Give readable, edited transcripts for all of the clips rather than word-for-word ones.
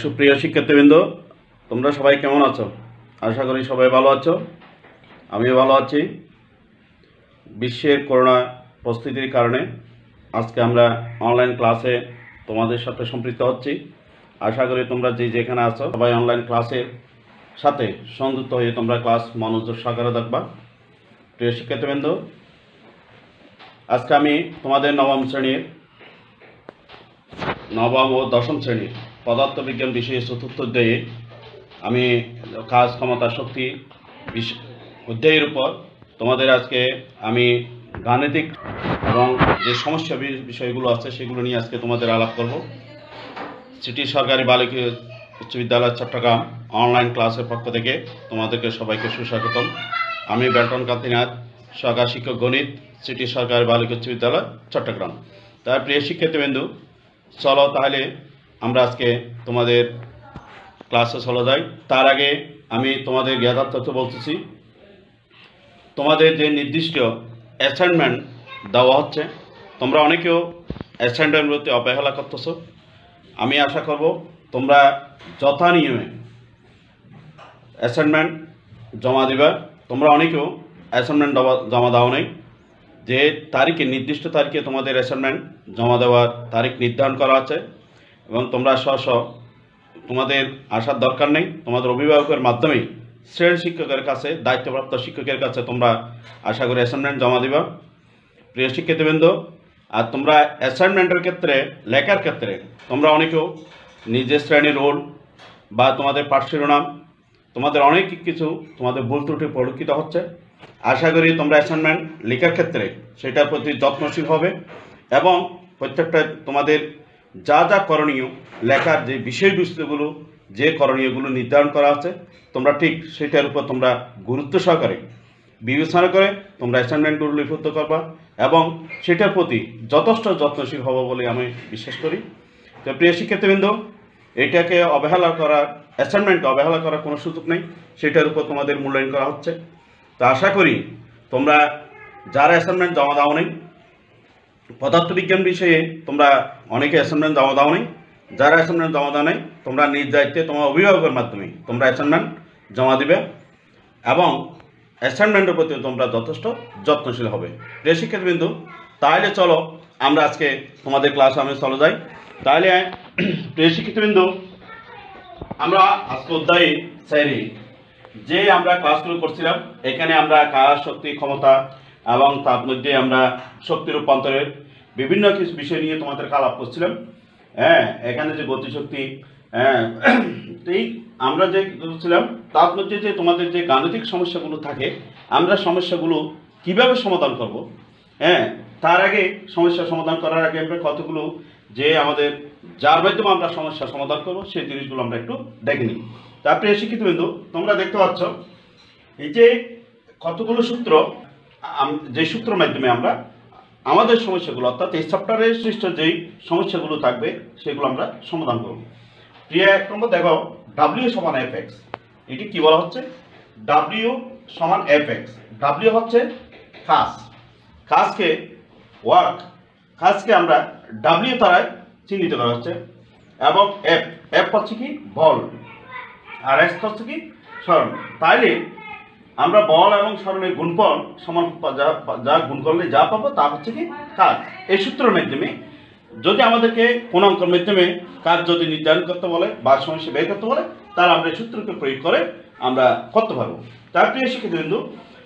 সুপ্রিয় শিক্ষার্থীবৃন্দ, তোমরা সবাই কেমন আছো? আশা করি সবাই ভালো আছো। আমিও ভালো আছি। বিশ্বের করোনা পরিস্থিতির কারণে আজকে আমরা অনলাইন ক্লাসে তোমাদের সাথে সম্পৃক্ত হচ্ছি। আশা করি তোমরা যেখানে আছো সবাই অনলাইন ক্লাসের সাথে সংযুক্ত হয়ে তোমরা ক্লাস মনোযোগ সহকারে দেখবা। প্রিয় শিক্ষার্থীবৃন্দ, আজকে আমি তোমাদের নবম ও দশম শ্রেণীর পদার্থবিজ্ঞান বিষয়ে চতুর্থ অধ্যায়ে আমি কাজ, ক্ষমতা, শক্তি অধ্যায়ের উপর তোমাদের আজকে আমি গাণিতিক এবং যে সমস্যা বিষয়গুলো আছে সেগুলো নিয়ে আজকে তোমাদের আলাপ করব। সিটি সরকারি বালিকা উচ্চ বিদ্যালয় চট্টগ্রাম অনলাইন ক্লাসের পক্ষ থেকে তোমাদেরকে সবাইকে সুস্বাগতম। আমি বেলটন কান্তিনাথ, সহকারী শিক্ষক গণিত, সিটি সরকারি বালিকা উচ্চ বিদ্যালয় চট্টগ্রাম। তার প্রিয় শিক্ষার্থীবৃন্দু, চলো তাহলে আমরা আজকে তোমাদের ক্লাসে চলে যাই। তার আগে আমি তোমাদের জ্ঞাতার্থ বলতেছি, তোমাদের যে নির্দিষ্ট অ্যাসাইনমেন্ট দেওয়া হচ্ছে, তোমরা অনেকেও অ্যাসাইনমেন্টের প্রতি অবহেলা করতেছো। আমি আশা করব তোমরা যথা নিয়মে অ্যাসাইনমেন্ট জমা দিবা। তোমরা অনেকেও অ্যাসাইনমেন্ট জমা দাও নাই। যে তারিখে, নির্দিষ্ট তারিখে তোমাদের অ্যাসাইনমেন্ট জমা দেওয়ার তারিখ নির্ধারণ করা আছে এবং তোমরা তোমাদের আসার দরকার নেই। তোমাদের অভিভাবকের মাধ্যমেই শ্রেণী শিক্ষকের কাছে, দায়িত্বপ্রাপ্ত শিক্ষকের কাছে তোমরা আশা করি অ্যাসাইনমেন্ট জমা দিবা। প্রিয় শিক্ষার্থীবৃন্দ, আর তোমরা অ্যাসাইনমেন্টের ক্ষেত্রে, লেখার ক্ষেত্রে তোমরা অনেকেও নিজের শ্রেণীর রোল বা তোমাদের পাঠ শিরোনাম, তোমাদের অনেক কিছু তোমাদের ভুল ত্রুটি পরিলক্ষিত হচ্ছে। আশা করি তোমরা অ্যাসাইনমেন্ট লেখার ক্ষেত্রে সেটার প্রতি যত্নশীল হবে এবং প্রত্যেকটা তোমাদের যা যা করণীয়, লেখার যে বিষয়বস্তুগুলো, যে করণীয়গুলো নির্ধারণ করা আছে, তোমরা ঠিক সেটার উপর তোমরা গুরুত্ব সহকারে বিবেচনা করে তোমরা অ্যাসাইনমেন্টগুলো লিপিবদ্ধ করবা এবং সেটার প্রতি যথেষ্ট যত্নশীল হবো বলে আমি বিশ্বাস করি। তো প্রিয় শিক্ষার্থীবৃন্দ, এটাকে অবহেলা করার, অ্যাসাইনমেন্টকে অবহেলা করার কোনো সুযোগ নেই। সেটার উপর তোমাদের মূল্যায়ন করা হচ্ছে। তো আশা করি তোমরা যারা অ্যাসাইনমেন্ট জমা দাও নেই, পদার্থবিজ্ঞান বিষয়ে তোমরা অনেকে অ্যাসাইনমেন্ট জমা দাও নেই, যারা অ্যাসাইনমেন্ট জমা দাও নেই তোমরা নিজ দায়িত্বে তোমার অভিভাবকের মাধ্যমে তোমরা অ্যাসাইনমেন্ট জমা দিবে এবং অ্যাসাইনমেন্টের প্রতি তোমরা যথেষ্ট যত্নশীল হবে। প্রিয় শিক্ষার্থীবৃন্দু, তাহলে চলো আমরা আজকে তোমাদের ক্লাসে আমি চলে যাই। তাহলে প্রিয় শিক্ষার্থীবৃন্দু, আমরা আজকে অধ্যায়ে শ্রেণী যে আমরা ক্লাসগুলো করছিলাম, এখানে আমরা কাজ, শক্তি, ক্ষমতা এবং তার মধ্যে আমরা শক্তি রূপান্তরের বিভিন্ন কিছু বিষয় নিয়ে তোমাদের আলাপ করছিলাম। এখানে যে গতিশক্তি, এই আমরা যে করছিলাম তার মধ্যে যে তোমাদের যে গাণিতিক সমস্যাগুলো থাকে, আমরা সমস্যাগুলো কিভাবে সমাধান করব, তার আগে সমস্যা সমাধান করার আগে আমরা কতগুলো যে আমাদের যার মাধ্যমে আমরা সমস্যা সমাধান করব সেই জিনিসগুলো আমরা একটু দেখে নিই। তারপরে শিক্ষিতবৃন্দ, তোমরা দেখতে পাচ্ছ এই যে কতগুলো সূত্র, যে সূত্রের মাধ্যমে আমরা আমাদের সমস্যাগুলো, অর্থাৎ এই চ্যাপ্টারের সৃষ্ট যেই সমস্যাগুলো থাকবে সেগুলো আমরা সমাধান করব। প্রিয় এক নম্বর দেখো, ডাব্লিউ সমান এফ এক্স। এটি কি বলা হচ্ছে? ডাব্লিউ সমান এফ এক্স। ডাব্লিউ হচ্ছে কাজ, কাজকে ওয়ার্ক, কাজকে আমরা ডাব্লিউ দ্বারাই চিহ্নিত করা হচ্ছে এবং এফ, এফ হচ্ছে কি বল আর এক্স হচ্ছে কি সরণ। তাইলে আমরা বল এবং সরণের গুণফল সমান, যা গুণ করলে যা পাবো তা হচ্ছে কি কাজ। এই সূত্রের মাধ্যমে যদি আমাদেরকে কোন অঙ্কের মাধ্যমে কাজ যদি নির্ধারণ করতে বলে বা সমস্যা বের করতে বলে, তাহলে আমরা এই সূত্রকে প্রয়োগ করে আমরা করতে পারবো। তার প্রিয় শিক্ষার্থীবৃন্দু,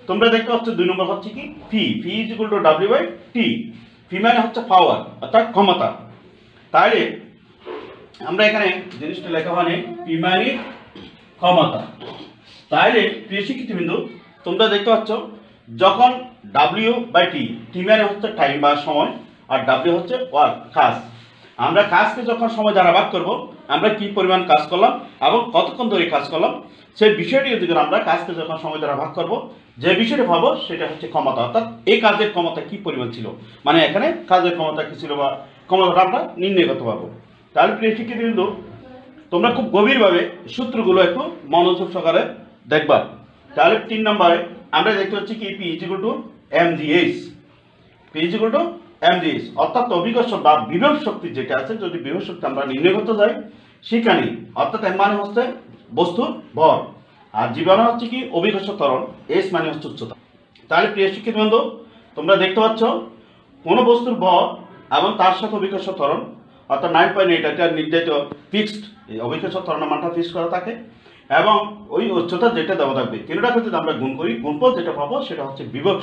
তোমরা দেখতে পাচ্ছ 2 নম্বর হচ্ছে কি phi, phi is equal to W by t. Phi মানে হচ্ছে পাওয়ার, অর্থাৎ ক্ষমতা। তাহলে আমরা এখানে জিনিসটা লেখা মানে পি মানে ক্ষমতা। তাহলে প্রিয় শিক্ষার্থীবৃন্দু, তোমরা দেখতে পাচ্ছ যখন ডাব্লিউ বাই টি, টি মানে হচ্ছে টাইম বা সময় আর ডাব্লিউ হচ্ছে ওয়ার্ক, কাজ। আমরা কাজকে যখন সময় দ্বারা ভাগ করব, আমরা কি পরিমাণ কাজ করলাম এবং কতক্ষণ ধরে কাজ করলাম সেই বিষয়টি যদি আমরা কাজকে যখন সময় দ্বারা ভাগ করব, যে বিষয়টি পাবো সেটা হচ্ছে ক্ষমতা, অর্থাৎ এই কাজের ক্ষমতা কি পরিমাণ ছিল, মানে এখানে কাজের ক্ষমতা কি ছিল বা ক্ষমতাটা আমরা নির্ণয় করতে পারবো। তাহলে প্রিয় শিক্ষার্থীবৃন্দু, তোমরা খুব গভীরভাবে সূত্রগুলো একটু মনোযোগ সহকারে দেখবা। তাহলে 3 নম্বরে আমরা দেখতে পাচ্ছি কি P is equal two MGH. P is equal two MGH অর্থাৎ অভিকর্ষ বা বিভব শক্তি যেটা আছে, যদি বিভব শক্তি আমরা নির্ণয় করতে যাই, শিখানি, অর্থাৎ এম মানে হচ্ছে বস্তুর ভর, আর জি মানে হচ্ছে কি অভিকর্ষ ত্বরণ, এস মানে হচ্ছে উচ্চতা। তাহলে প্রিয় শিক্ষার্থীবৃন্দ, তোমরা দেখতে পাচ্ছ কোন বস্তুর ভর এবং তার সাথে অভিকর্ষ ত্বরণ অর্থাৎ 9.8 এটা নির্ধারিত ফিক্সড, অভিকর্ষ ত্বরণের মানটা ফিক্সড করা থাকে এবং ওই উচ্চতা যেটা দেওয়া থাকবে তিনটাকে যদি আমরা গুণ করি, গুণফল যেটা পাবো সেটা হচ্ছে বিভব।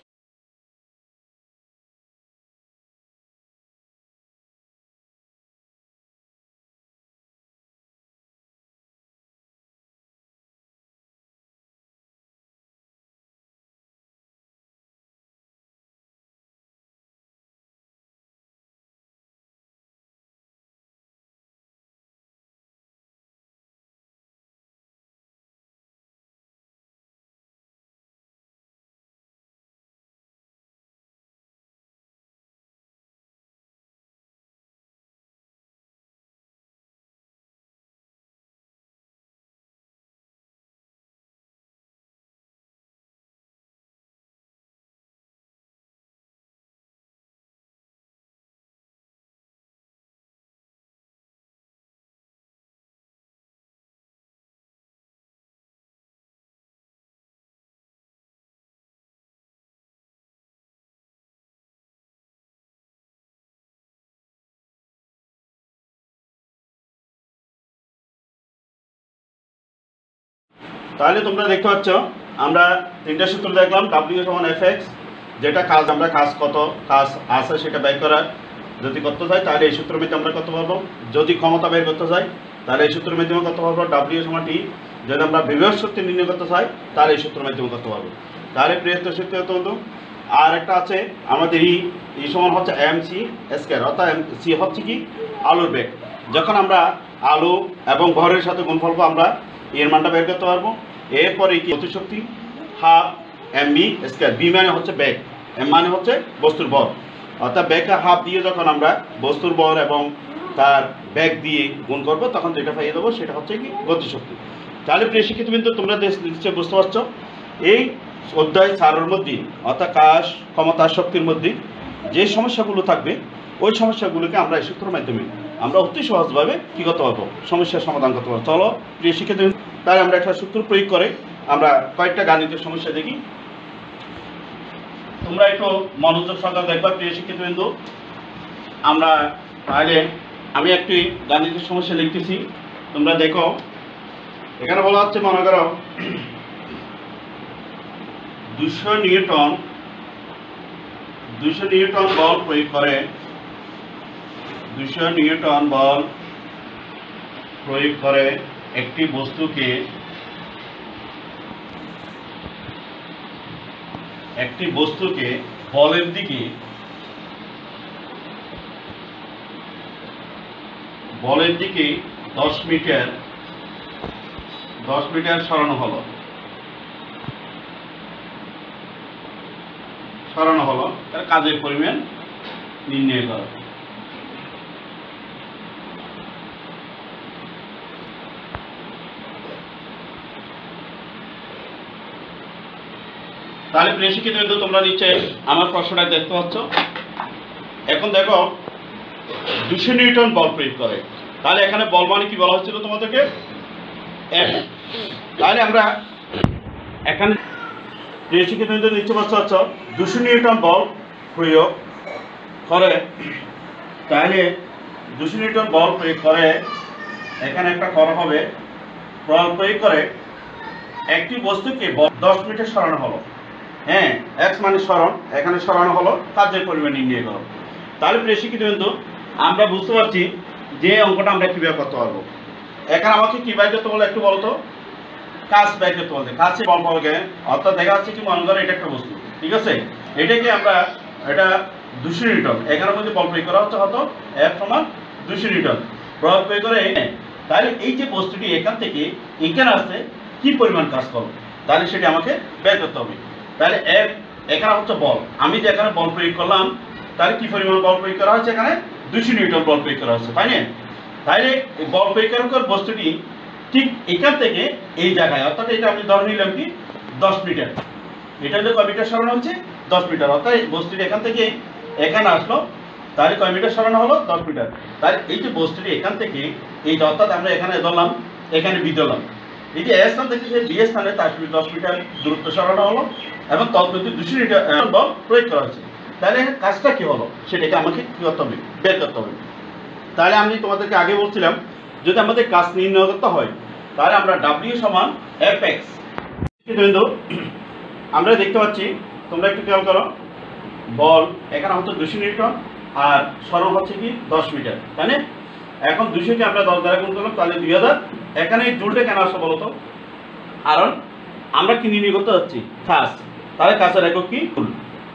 তাহলে তোমরা দেখতে পাচ্ছ আমরা তিনটা সূত্র দেখলাম, ডাব্লিউ সমান এফ এক্স, যেটা কাজ আমরা কত কাজ আছে সেটা বের করার যদি করতে চাই তাহলে এই সূত্রের মধ্যে আমরা করতে পারবো, যদি ক্ষমতা বের করতে চাই তাহলে এই সূত্রের মাধ্যমে করতে পারবো, ডাব্লিউ সমান টি, যদি আমরা বিভব শক্তি নির্ণয় করতে চাই তাহলে এই সূত্রের মাধ্যমে করতে পারবো। তাহলে প্রিয় শিক্ষার্থী বন্ধু, আর একটা আছে আমাদের ই সমান হচ্ছে এম সি স্কয়ার, অর্থাৎ এম সি হচ্ছে কি আলুর বেগ। যখন আমরা আলু এবং ভরের সাথে গুণফল আমরা এর মানটা বের করতে পারবো। এরপরে কি গতিশক্তি half m v square, v মানে হচ্ছে বেগ, এম মানে হচ্ছে বস্তুর ভর, অর্থাৎ বেগকে হাফ দিয়ে যখন আমরা বস্তুর ভর এবং তার বেগ দিয়ে গুণ করবো তখন যেটা পাইয়ে দেবো সেটা হচ্ছে কি গতিশক্তি। তাহলে প্রিয় শিক্ষার্থীবৃন্দ, তোমরা নিশ্চয়ই বুঝতে পারছো এই অধ্যায় 4 মধ্যে অর্থাৎ কাজ ক্ষমতা শক্তির মধ্যে যে সমস্যাগুলো থাকবে ওই সমস্যাগুলোকে আমরা এই সূত্রের মাধ্যমে আমরা অতি সহজভাবে কি করতে পারবো, সমস্যার সমাধান করতে পারবো। চলো প্রিয় শিক্ষার্থী, তাই আমরা একটা সূত্র প্রয়োগ করে আমরা কয়েকটা গাণিতিক সমস্যা দেখি। তোমরা একটু মনোযোগ সহকারে দেখবা প্রিয় শিক্ষার্থীবৃন্দ। আমরা তাহলে আমি একটি গাণিতিক সমস্যা লিখতেছি, তোমরা দেখো। এখানে বলা হচ্ছে, মনে করো 200 নিউটন বল প্রয়োগ করে, 200 নিউটন বল প্রয়োগ করে একটি বস্তুকে বলের দিকে 10 মিটার সরানো হলো, তার কাজের পরিমাণ নির্ণয় করা। তাহলে প্রিয় শিক্ষার্থী, তোমরা নিচে আমার প্রশ্নটা দেখতে পাচ্ছ। এখন দেখো 200 নিউটন বল প্রয়োগ করে, তাহলে এখানে বল মানে কি বলা হচ্ছিল তোমাদেরকে, F। তাহলে আমরা এখানে প্রিয় শিক্ষার্থী নিচে পাচ্ছ 200 নিউটন বল প্রয়োগ করে, তাহলে 200 নিউটন বল প্রয়োগ করে এখানে একটা করা হবে, বল প্রয়োগ করে একটি বস্তুকে 10 মিটার সরানো হলো। হ্যাঁ, এক্স মানে সরণ, এখানে সরানো হলো, কাজের পরিমাণ নির্ণয় করো। তাহলে প্রিয় শিক্ষার্থী, আমরা বুঝতে পারছি যে অঙ্কটা আমরা কিভাবে করতে পারবো। এখানে আমাকে কি বের করতে বলে একটু বলতো, কাজ বের করতে বলতে, কাছে বল পাওয়া, অর্থাৎ দেখা যাচ্ছে কি মনে করো এটা একটা বস্তু, ঠিক আছে, এটাকে আমরা এটা 200 নিউটন, এখানের মধ্যে বল প্রয়োগ করা হচ্ছে হতো F সমান 200 নিউটন বল প্রয়োগ করে। তাহলে এই যে বস্তুটি এখান থেকে এখানে আসতে কি পরিমাণ কাজ করো, তাহলে সেটা আমাকে বের করতে হবে। তাহলে F এখানে হচ্ছে বল, আমি যে এখানে বল প্রয়োগ করলাম তাহলে কি পরিমাণ বল প্রয়োগ করা হচ্ছে, এখানে 200 নিউটন বল প্রয়োগ করা হচ্ছে, তাই না? তাহলে বল প্রয়োগ করার বস্তুটি ঠিক এখান থেকে এই জায়গায়, অর্থাৎ এটা আমি ধরে নিলাম কি 10 মিটার, এটা যে কয় মিটার সরানো হচ্ছে 10 মিটার, অর্থাৎ বস্তুটি এখান থেকে এখানে আসলো তাহলে কয় মিটার সরানো হলো? 10 মিটার। তাহলে এই যে বস্তুটি এখান থেকে এই অর্থাৎ আমরা এখানে ধরলাম, এখানে বি ধরলাম, এই যে এ স্থান থেকে যে বি স্থানে তার 10 মিটার দূরত্ব সরানো হলো এবং তৎপ্রতি 200 মিটার বল প্রয়োগ করা হয়েছে। তাহলে কাজটা কি হলো সেটাকে আমাকে কি করতে হবে? বের করতে হবে। তাহলে আমি তোমাদেরকে আগে বলছিলাম যদি আমাদের কাজ নির্ণয় করতে হয় তাহলে আমরা W সমান Fx। কিন্তু আমরা দেখতে পাচ্ছি, তোমরা একটু খেয়াল করো, বল এখানে হচ্ছে 200 নিউটন আর সরণ হচ্ছে কি 10 মিটার, তাই না? এখন 200কে আমরা 10 দ্বারা গুণ করলাম, তাহলে 2000। এখানে এই জুলটা কেন আসলো বলো তো? কারণ আমরা কি নির্ণয় করতে যাচ্ছি? কাজ। তাহলে কাজের একক কি? জুল।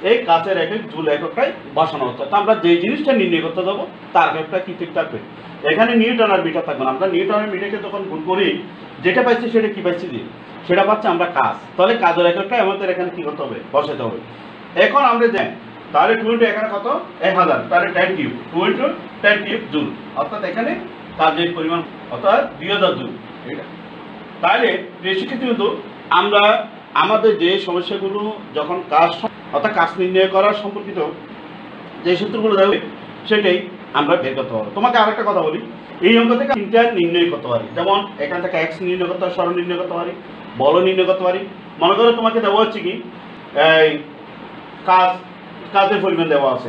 এই কাজের একক জুল এককটাই বসানো হচ্ছে। তো আমরা যে জিনিসটা নির্ণয় করতে যাবো তার এককটা কি ঠিক থাকবে? এখানে নিউটন আর মিটার থাকবে না। আমরা নিউটন আর মিটারকে যখন গুণ করি যেটা পাইছি সেটা কি পাইছি? দিয়ে সেটা পাচ্ছি আমরা কাজ। তাহলে কাজের এককটা আমাদের এখানে কি করতে হবে? বসাতে হবে। এখন আমরা দেখ তাহলে 2 ইন্টু এখানে কত? 1000, তাহলে 10 কিউব, 2 ইন্টু 10 কিউব জুল, অর্থাৎ এখানে কাজের পরিমাণ অর্থাৎ 2000 জুল। এটা তাহলে শিক্ষিত কিন্তু আমরা আমাদের যে সমস্যাগুলো যখন কাজ অর্থাৎ কাজ নির্ণয় করার সম্পর্কিত যে সূত্রগুলো দেবে সেটাই আমরা বের করতে পারবো। তোমাকে আরেকটা কথা বলি, এই অঙ্ক থেকে তিনটা নির্ণয় করতে পারি। যেমন এখান থেকে এক্স নির্ণয় করতে পারি, সরণ নির্ণয় করতে পারি, বল নির্ণয় করতে পারি। মনে করো তোমাকে দেওয়া হচ্ছে কি এই কাজের পরিমাণ দেওয়া আছে,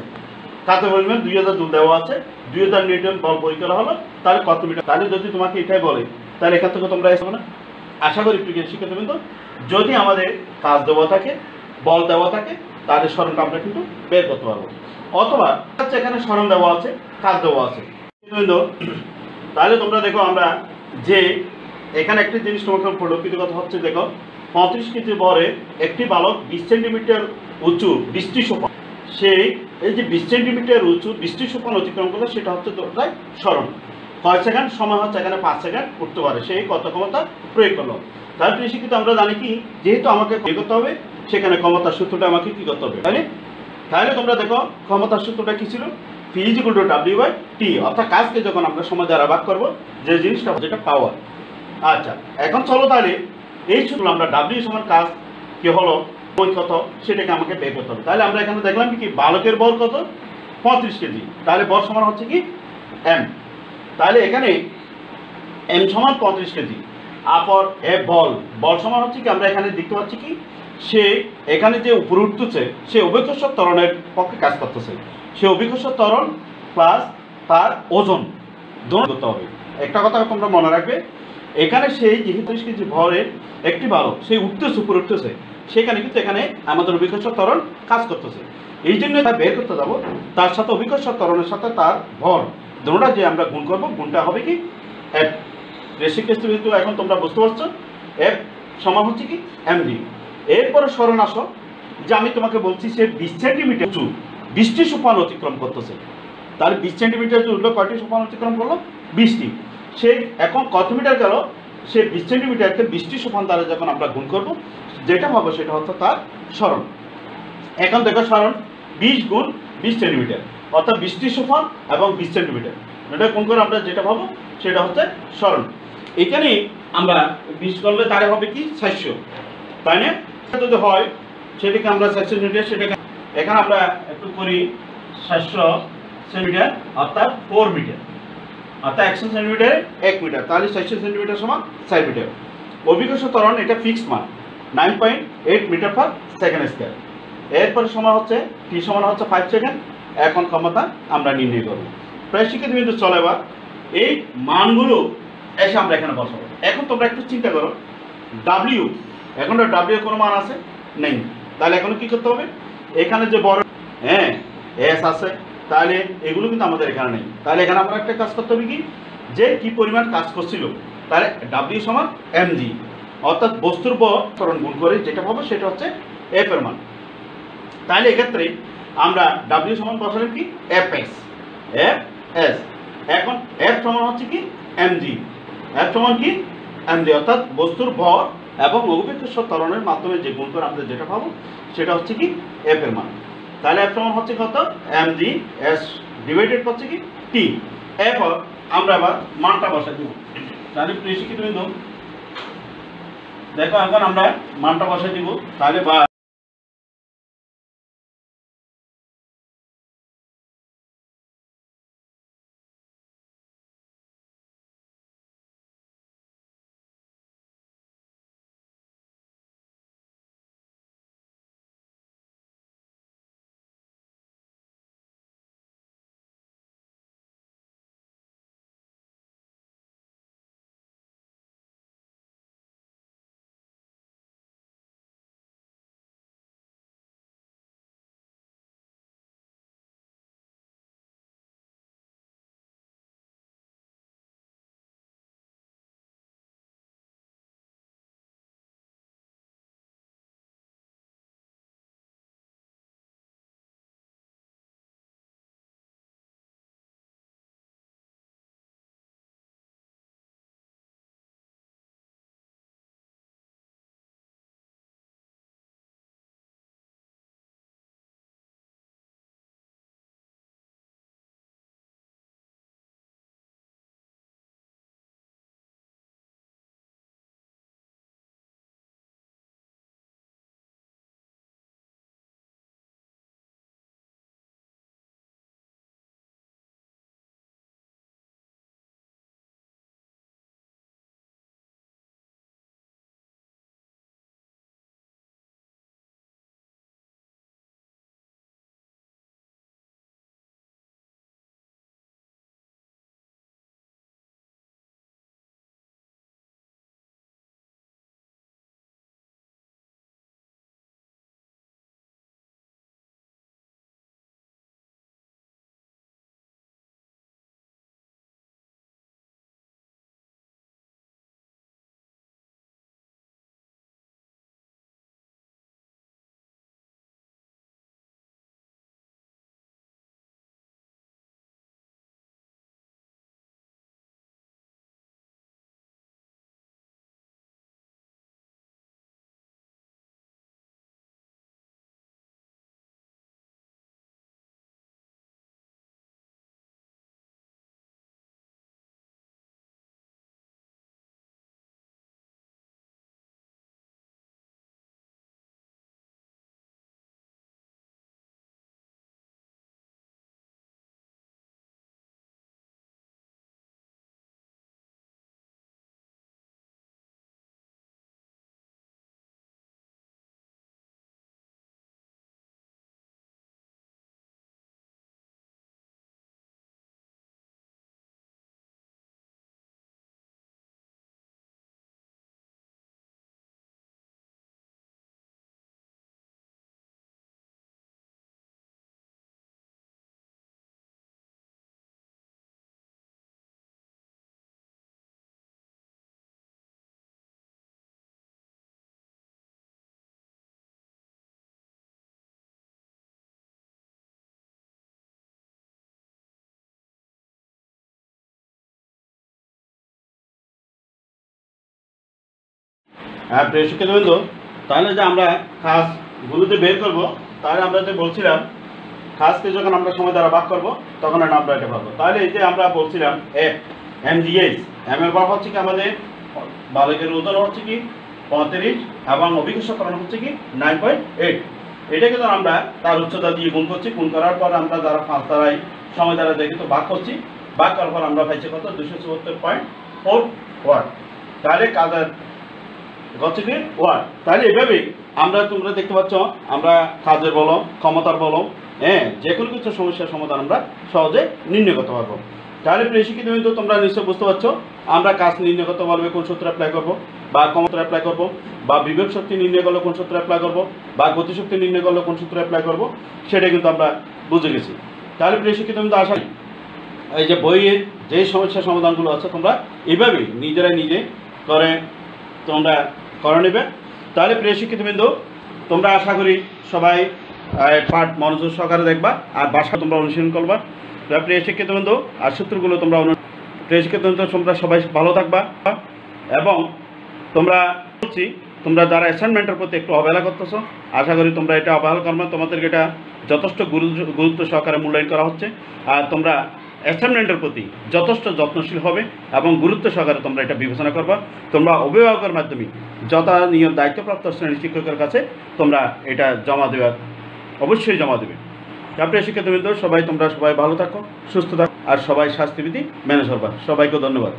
কাজের পরিমাণ 2000 জুল দেওয়া আছে, 2000 নিউটন বল প্রয়োগ করা হলো, তাহলে কত মিটার? তাহলে যদি তোমাকে এটাই বলে তাহলে এখান থেকে তোমরা এসো না। আশা করি প্রিয় শিক্ষার্থী কিন্তু যদি আমাদের কাজ দেওয়া থাকে, বল দেওয়া থাকে, তাহলে সরণটা আমরা কিন্তু বের করতে পারবো। অথবা এখানে সরণ দেওয়া আছে, কাজ দেওয়া আছে, কিন্তু তাহলে তোমরা দেখো আমরা যে এখানে একটি জিনিস তোমাকে পরিলক্ষিত কথা হচ্ছে, দেখো 35 কেজি বরে একটি বালক 20 সেন্টিমিটার উঁচু বৃষ্টি সোপান, সেই এই যে 20 সেন্টিমিটার উঁচু বৃষ্টি সোপান অতিক্রম করলে সেটা হচ্ছে তোমরা সরণ। কয় সেকেন্ড সময় হচ্ছে? এখানে 5 সেকেন্ড উঠতে পারে, সেই কত ক্ষমতা প্রয়োগ করলো। তাহলে প্রিয় শিক্ষিত আমরা জানি কি যেহেতু আমাকে প্রয়োগ করতে হবে সেখানে ক্ষমতার সূত্রটা আমাকে কি করতে হবে, তাই? তাহলে তোমরা দেখো ক্ষমতার সূত্রটা কি ছিল? P = W/T, অর্থাৎ কাজকে যখন আমরা সময় দ্বারা ভাগ করবো যে জিনিসটা যেটা পাওয়ার। আচ্ছা এখন চলো তাহলে এই সূত্র আমরা W সমান কাজ কি হলো কত সেটাকে আমাকে বের করতে হবে। তাহলে আমরা এখানে দেখলাম কি বালকের বল কত? 35 কেজি, তাহলে বল সমান হচ্ছে কি M। তাহলে এখানে M সমান 35 কেজি, আপর এ বল সমান হচ্ছে কি আমরা এখানে দেখতে পাচ্ছি কি সে এখানে যে উপরে উঠতেছে সে অভিকর্ষক ত্বরণের পক্ষে কাজ করতেছে, সে অভিকর্ষক ত্বরণ প্লাস তার ওজন দোনো করতে হবে। একটা কথা তোমরা মনে রাখবে, এখানে সেই যেহেতু 30 কেজি ভরের একটি বালক সে উঠতেছে, উপরে উঠতেছে, সেখানে কিন্তু এখানে আমাদের অভিকর্ষক ত্বরণ কাজ করতেছে। এই জন্য তা বের করতে যাবো, তার সাথে অভিকর্ষক ত্বরণের সাথে তার ভর দোনোটা যে আমরা গুণ করবো, গুণটা হবে কি F। বেসিক টেস্ট কিন্তু এখন তোমরা বুঝতে পারছো F সমান হচ্ছে কি mg। এরপরে সরণ আসো, যে আমি তোমাকে বলছি সে 20 সেন্টিমিটার উঁচু বৃষ্টি সোপান অতিক্রম করতেছে, তাহলে 20 সেন্টিমিটার যে উঠলো কয়টি সোপান অতিক্রম করলো? 20টি। সে এখন কত মিটার গেল? সে 20 সেন্টিমিটারকে 20টি সোপান দ্বারা যখন আমরা গুণ করবো যেটা হবে সেটা হচ্ছে তার সরণ। এখন দেখো সরণ 20 গুণ 20 সেন্টিমিটার অর্থাৎ 20টি সোপান এবং 20 সেন্টিমিটার, এটা গুণ করে আমরা যেটা পাবো সেটা হচ্ছে সরণ। এখানে আমরা 20 করলে তারে হবে কি 400, তাই না? যদি হয় সেটাকে আমরা 400 সেন্টিমিটার, সেটাকে এখানে আমরা একটু করি 400 সেন্টিমিটার অর্থাৎ 4 মিটার, অর্থাৎ 100 সেন্টিমিটারে 1 মিটার, তাহলে 400 সেন্টিমিটার সমান 4 মিটার। অভিকর্ষক ত্বরণ এটা ফিক্সড মান 9.8 মিটার পার সেকেন্ড স্কয়ার। এরপরে সময় হচ্ছে T সমান হচ্ছে 5 সেকেন্ড। এখন ক্ষমতা আমরা নির্ণয় করব। প্রায় শিক্ষিত বিন্দু চলে এবার এই মানগুলো এসে আমরা এখানে বসাবো। এখন তোমরা একটু চিন্তা করো, W এখন W কোনো মান আছে? নেই। তাহলে এখন কি করতে হবে? এখানে যে বড় S আছে, তাহলে এগুলো কিন্তু আমাদের এখানে নেই। তাহলে এখানে আমরা একটা কাজ করতে হবে কি, যে কি পরিমাণ কাজ করছিল, তাহলে W সমান mg, অর্থাৎ বস্তুর বল ত্বরণ গুণ করে যেটা পাবো সেটা হচ্ছে F এর মান। তাহলে এক্ষেত্রে আমরা W সমান বসালাম কি Fs, Fs। এখন F সমান হচ্ছে কি mg, F সমান কি mg, অর্থাৎ বস্তুর ভর এবং অভিকর্ষক ত্বরণের মাধ্যমে যে গুণ করে আমরা যেটা পাবো সেটা হচ্ছে কি F এর মান। তাহলে F সমান হচ্ছে কত? mg s ডিভাইডেড হচ্ছে কি t। এরপর আমরা আবার মানটা বসাই দিব। তাহলে প্রিয় শিক্ষিত বিন্দু দেখো এখন আমরা মানটা বসাই দিব। তাহলে প্রিয় শিক্ষার্থীবৃন্দ, তাহলে যে আমরা কাজগুলোতে বের করব, তাহলে আমরা যে বলছিলাম কাজকে যখন আমরা সময় দ্বারা ভাগ করব তখন আমরা এটা পাবো। তাহলে এই যে আমরা বলছিলাম MGH, এম এর বার হচ্ছে কি আমাদের বালকের ওজন হচ্ছে কি 35 এবং অভিজ্ঞসকরণ হচ্ছে কি 9.8। এটাকে যখন আমরা তার উচ্চতা দিয়ে গুণ করছি, গুণ করার পর আমরা যারা 5 দ্বারাই সময় দ্বারা দেখি তো ভাগ করছি, ভাগ করার পর আমরা পাইছি কত 274.4 ওয়াট। তাহলে কাজের হচ্ছে কি ওয়াট। তাহলে এভাবেই তোমরা দেখতে পাচ্ছ আমরা কাজের বলো, ক্ষমতার বলো, যে কোনো কিছু সমস্যার সমাধান আমরা সহজে নির্ণয় করতে পারবো। তাহলে প্রিয় শিক্ষার্থীবৃন্দ, তোমরা নিশ্চয় বুঝতে পারছো আমরা কাজ নির্ণয় করতে পারবে কোন সূত্র অ্যাপ্লাই করবো, বা ক্ষমতা অ্যাপ্লাই করবো, বা বিভব শক্তি নির্ণয় করলে কোন সূত্র অ্যাপ্লাই করবো, বা গতিশক্তি নির্ণয় করলে কোন সূত্র অ্যাপ্লাই করবো, সেটা কিন্তু আমরা বুঝে গেছি। তাহলে প্রিয় শিক্ষার্থীবৃন্দ, আশা এই যে বইয়ের যে সমস্যার সমাধানগুলো আছে তোমরা এইভাবেই নিজে করে তোমরা করে নেবে। তাহলে প্রিয় শিক্ষার্থীবৃন্দ, তোমরা আশা করি সবাই পাঠ মনোযোগ সহকারে দেখবা আর বাসা তোমরা অনুশীলন করবা। প্রিয় শিক্ষার্থীবৃন্দ, আর সূত্রগুলো তোমরা প্রিয় শিক্ষার্থীবৃন্দ, তোমরা সবাই ভালো থাকবা। এবং তোমরা যারা অ্যাসাইনমেন্টের প্রতি একটু অবহেলা করতেছো, আশা করি তোমরা এটা অবহেলা করবে, তোমাদেরকে এটা যথেষ্ট গুরুত্ব সহকারে মূল্যায়ন করা হচ্ছে। আর তোমরা অ্যাসাইনমেন্টের প্রতি যথেষ্ট যত্নশীল হবে এবং গুরুত্ব সহকারে তোমরা এটা বিবেচনা করবা। তোমরা অভিভাবকের মাধ্যমে নিয়ম দায়িত্বপ্রাপ্ত শ্রেণী শিক্ষকের কাছে তোমরা এটা জমা দেওয়ার অবশ্যই জমা দেবে। প্রিয় শিক্ষার্থীবৃন্দ, তোমরা সবাই ভালো থাকো, সুস্থ থাকো, আর সবাই স্বাস্থ্যবিধি মেনে চলবা। সবাইকে ধন্যবাদ।